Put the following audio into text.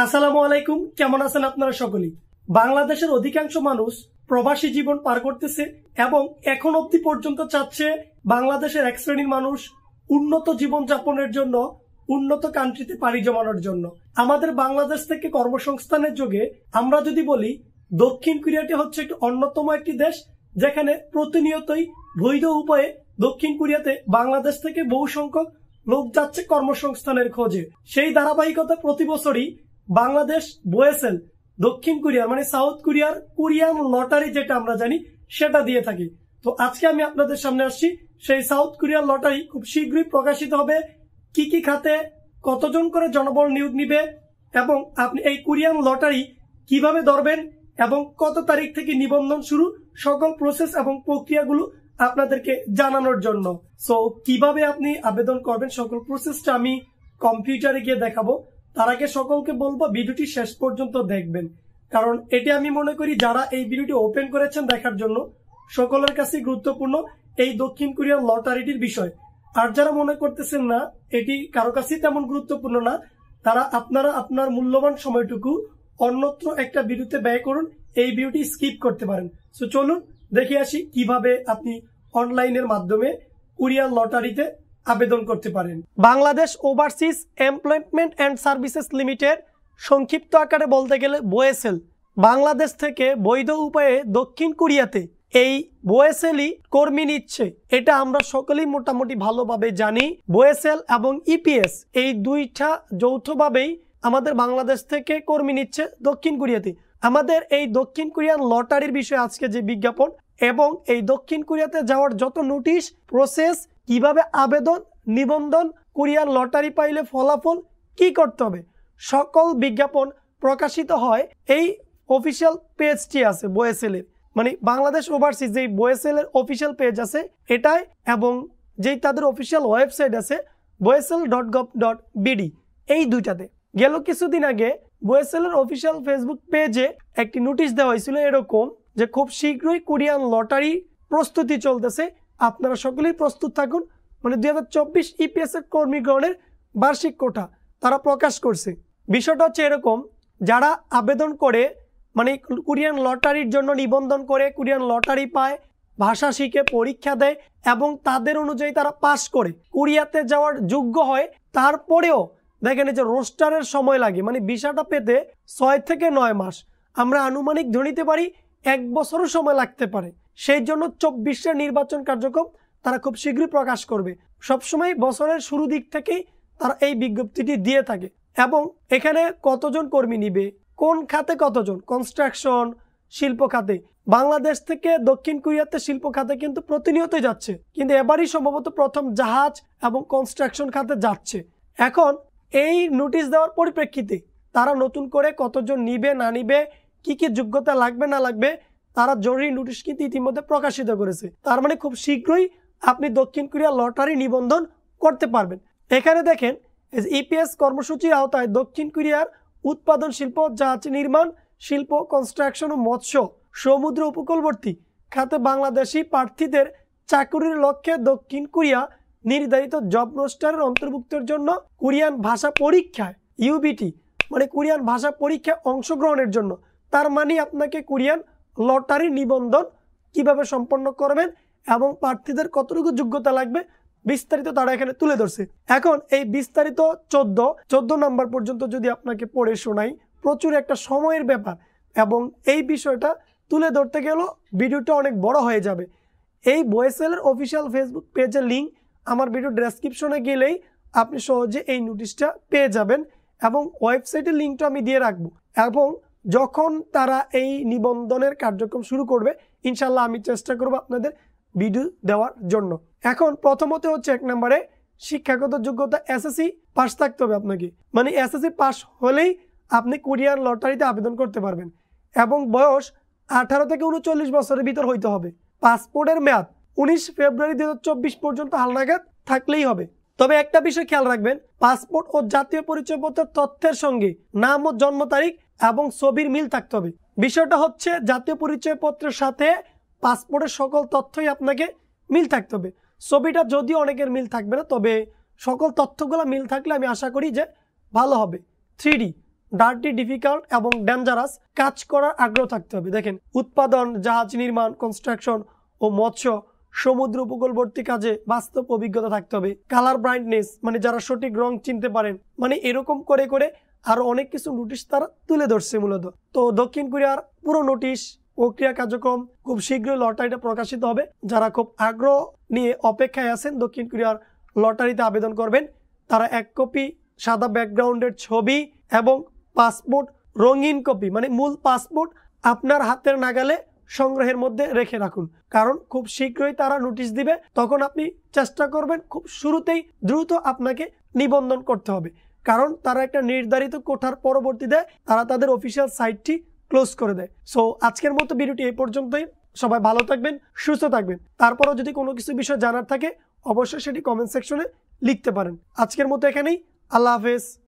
আসসালামুয়ালাইকুম, কেমন আছেন আপনারা সকলেই। বাংলাদেশের অধিকাংশ মানুষ প্রবাসী জীবন পার করতেছে এবং এখন অবধি পর্যন্ত চাচ্ছে বাংলাদেশের এক শ্রেণীর মানুষ উন্নত জীবন যাপনের জন্য উন্নত কান্ট্রিতে পাড়ি জমানোর জন্য। আমাদের বাংলাদেশ থেকে কর্মসংস্থানের যুগে আমরা যদি বলি, দক্ষিণ কোরিয়াটি হচ্ছে একটি অন্যতম একটি দেশ যেখানে প্রতিনিয়তই বৈধ উপায়ে দক্ষিণ কোরিয়াতে বাংলাদেশ থেকে বহু সংখ্যক লোক যাচ্ছে কর্মসংস্থানের খোঁজে। সেই ধারাবাহিকতা প্রতি বছরই বাংলাদেশ বোয়েসেল দক্ষিণ কোরিয়ার মানে সাউথ কোরিয়ার কোরিয়ান লটারি যেটা আমরা জানি সেটা দিয়ে থাকি। তো আজকে আমি আপনাদের সামনে আসছি সেই সাউথ কোরিয়ার লটারি খুব শীঘ্রই প্রকাশিত হবে, কি কি খাতে কতজন করে জনবল নিয়োগ নিবে এবং আপনি এই কোরিয়ান লটারি কিভাবে ধরবেন এবং কত তারিখ থেকে নিবন্ধন শুরু, সকল প্রসেস এবং প্রক্রিয়াগুলো আপনাদেরকে জানানোর জন্য। সো কিভাবে আপনি আবেদন করবেন সকল প্রসেসটা আমি কম্পিউটারে গিয়ে দেখাবো। তার আগে সকলকে বলবো ভিডিওটি শেষ পর্যন্ত দেখবেন, কারণ এটি আমি মনে করি যারা এই ভিডিওটি ওপেন করেছেন দেখার জন্য সকলের কাছে গুরুত্বপূর্ণ এই দক্ষিণ কোরিয়ার লটারিটির বিষয়। আর যারা মনে করতেছেন না এটি কারো কাছে তেমন গুরুত্বপূর্ণ না, তারা আপনারা আপনার মূল্যবান সময়টুকু অন্যত্র একটা ভিডিওতে ব্যয় করুন, এই ভিডিওটি স্কিপ করতে পারেন। সো চলুন দেখে আসি কিভাবে আপনি অনলাইনের মাধ্যমে কোরিয়ান লটারিতে আবেদন করতে পারেন। Bangladesh overseas employment and services limited, সংক্ষিপ্ত আকারে বলতে গেলে বোয়েসেল, বাংলাদেশ থেকে বৈধ উপায়ে দক্ষিণ কোরিয়াতে এই বোয়েসেলই কর্মী নিচ্ছে। এটা আমরা সকলেই মোটামুটি ভালোভাবে জানি। বোয়েসেল এবং ইপিএস এই দুইটা যৌথভাবেই আমাদের বাংলাদেশ থেকে কর্মী নিচ্ছে দক্ষিণ কোরিয়াতে। আমাদের এই দক্ষিণ কোরিয়ান লটারির বিষয়ে আজকে যে বিজ্ঞাপন এবং এই দক্ষিণ কোরিয়াতে যাওয়ার যত নোটিশ, প্রসেস, কিভাবে আবেদন, নিবন্ধন, কোরিয়ান লটারি পাইলে ফলাফল কি করতে হবে, সকল বিজ্ঞাপন প্রকাশিত হয় এই অফিসিয়াল পেজটি আছে বোয়েসেলের, মানে বাংলাদেশ ওভারসিজ যেই বোয়েসেলের অফিসিয়াল পেজ আছে এটাই, এবং যেই তাদের অফিসিয়াল ওয়েবসাইট আছে boesel.gov.bd, এই দুইটাতে। গেল কিছুদিন আগে বোয়েসেলের অফিসিয়াল ফেসবুক পেজে একটি নোটিশ দেওয়া হয়েছিল এরকম যে খুব শীঘ্রই কোরিয়ান লটারি প্রস্তুতি চলতেছে, আপনারা সকলেই প্রস্তুত থাকুন। মানে 2024 ইপিএস এর কর্মীগণের বার্ষিক কোটা তারা প্রকাশ করছে। বিষয়টা হচ্ছে এরকম, যারা আবেদন করে মানে কোরিয়ান লটারির জন্য নিবন্ধন করে কোরিয়ান লটারি পায়, ভাষা শিখে পরীক্ষা দেয় এবং তাদের অনুযায়ী তারা পাস করে কোরিয়াতে যাওয়ার যোগ্য হয়, তারপরেও দেখেন যে রোস্টারের সময় লাগে, মানে ভিসাটা পেতে 6 থেকে 9 মাস, আমরা আনুমানিক ধরে নিতে পারি 1 বছরও সময় লাগতে পারে। সেই জন্য 24-এর নির্বাচন কার্যক্রম তারা খুব শীঘ্রই প্রকাশ করবে। সবসময় বছরের শুরু দিক থেকেই তারা এই বিজ্ঞপ্তিটি দিয়ে থাকে। এবং এখানে কতজন কর্মী নিবে, কোন খাতে কতজন, কনস্ট্রাকশন, শিল্প খাতে, বাংলাদেশ থেকে দক্ষিণ কোরিয়াতে শিল্প খাতে কিন্তু প্রতিনিয়তই যাচ্ছে, কিন্তু এবারই সম্ভবত প্রথম জাহাজ এবং কনস্ট্রাকশন খাতে যাচ্ছে। এখন এই নোটিশ দেওয়ার পরিপ্রেক্ষিতে তারা নতুন করে কতজন নিবে না নিবে, কি কি যোগ্যতা লাগবে না লাগবে, তারা জরুরি নোটিশ কিন্তু ইতিমধ্যে প্রকাশিত করেছে। তার মানে খুব শীঘ্রই আপনি দক্ষিণ কোরিয়া লটারি নিবন্ধন করতে পারবেন। এখানে দেখেন ইপিএস কর্মসূচির আওতায় দক্ষিণ কোরিয়ার উৎপাদন শিল্প, জাহাজ নির্মাণ শিল্প, কনস্ট্রাকশন ও মৎস্য, সমুদ্র উপকূলবর্তী খাতে বাংলাদেশি প্রার্থীদের চাকুরির লক্ষ্যে দক্ষিণ কোরিয়া নির্ধারিত জব রোস্টারের অন্তর্ভুক্তের জন্য কোরিয়ান ভাষা পরীক্ষায় ইউবিটি মানে কোরিয়ান ভাষা পরীক্ষায় অংশগ্রহণের জন্য, তার মানে আপনাকে কোরিয়ান লটারি নিবন্ধন কিভাবে সম্পন্ন করবেন এবং প্রার্থীদের কতটুকু যোগ্যতা লাগবে বিস্তারিত তারা এখানে তুলে ধরছে। এখন এই বিস্তারিত 14 নম্বর পর্যন্ত যদি আপনাকে পড়ে শোনাই, প্রচুর একটা সময়ের ব্যাপার এবং এই বিষয়টা তুলে ধরতে গেলেও ভিডিওটা অনেক বড় হয়ে যাবে। এই বোয়েসেলের অফিসিয়াল ফেসবুক পেজের লিঙ্ক আমার ভিডিও ডেসক্রিপশনে গেলেই আপনি সহজে এই নোটিশটা পেয়ে যাবেন এবং ওয়েবসাইটের লিঙ্কটা আমি দিয়ে রাখবো। এবং যখন তারা এই নিবন্ধনের কার্যক্রম শুরু করবে ইনশাল্লাহ আমি চেষ্টা করব আপনাদের ভিডিও দেওয়ার জন্য। এখন প্রথমত হচ্ছে 1 নম্বরে শিক্ষাগত যোগ্যতা এসএসসি পাস থাকতে হবে আপনাকে, মানে এসএসসি পাস হলেই আপনি কোরিয়ান লটারিতে আবেদন করতে পারবেন এবং বয়স 18 থেকে 39 বছরের ভিতর হইতে হবে। পাসপোর্টের মেয়াদ 19 ফেব্রুয়ারি 2024 পর্যন্ত হালনাগাদ থাকলেই হবে। তবে একটা বিষয় খেয়াল রাখবেন, পাসপোর্ট ও জাতীয় পরিচয়পত্রের তথ্যের সঙ্গে নাম ও জন্ম তারিখ এবং ছবির মিল থাকতে হবে। বিষয়টা হচ্ছে জাতীয় পরিচয়পত্রের সাথে পাসপোর্টের সকল তথ্যই আপনাকে মিল থাকতে হবে। ছবিটা যদিও অনেকের মিল থাকবে না, তবে সকল তথ্যগুলো মিল থাকলে আমি আশা করি যে ভালো হবে। 3D ডার্টি, ডিফিকাল্ট এবং ডেঞ্জারাস কাজ করার আগ্রহ থাকতে হবে। দেখেন, উৎপাদন, জাহাজ নির্মাণ, কনস্ট্রাকশন ও মৎস্য, সমুদ্র উপকূলবর্তী কাজে বাস্তব অভিজ্ঞতা থাকতে হবে। কালার ব্রাইটনেস, মানে যারা সঠিক রং চিনতে পারেন, মানে এরকম করে করে আরো অনেক কিছু নোটিশ তারা তুলে ধরছে মূলত। তো দক্ষিণ কোরিয়ার পুরো নোটিশ প্রক্রিয়া কার্যক্রম খুব শীঘ্রই লটারিটা প্রকাশিত হবে। যারা খুব আগ্রহ নিয়ে অপেক্ষায় আছেন দক্ষিণ কোরিয়ার লটারিতে আবেদন করবেন, তারা 1 কপি সাদা ব্যাকগ্রাউন্ডের ছবি এবং পাসপোর্ট রঙিন কপি, মানে মূল পাসপোর্ট আপনার হাতের নাগালে সংগ্রহের মধ্যে রেখে রাখুন। কারণ খুব শীঘ্রই তারা নোটিশ দিবে, তখন আপনি চেষ্টা করবেন খুব শুরুতেই দ্রুত আপনাকে নিবন্ধন করতে হবে। কারণ তারা একটা নির্ধারিত কোঠার পরবর্তীতে তারা তাদের অফিসিয়াল সাইটটি ক্লোজ করে দেয়। সো আজকের মতো ভিডিওটি এই পর্যন্তই। সবাই ভালো থাকবেন, সুস্থ থাকবেন। তারপরও যদি কোনো কিছু বিষয় জানার থাকে অবশ্যই সেটি কমেন্ট সেকশনে লিখতে পারেন। আজকের মতো এখানেই, আল্লাহ হাফেজ।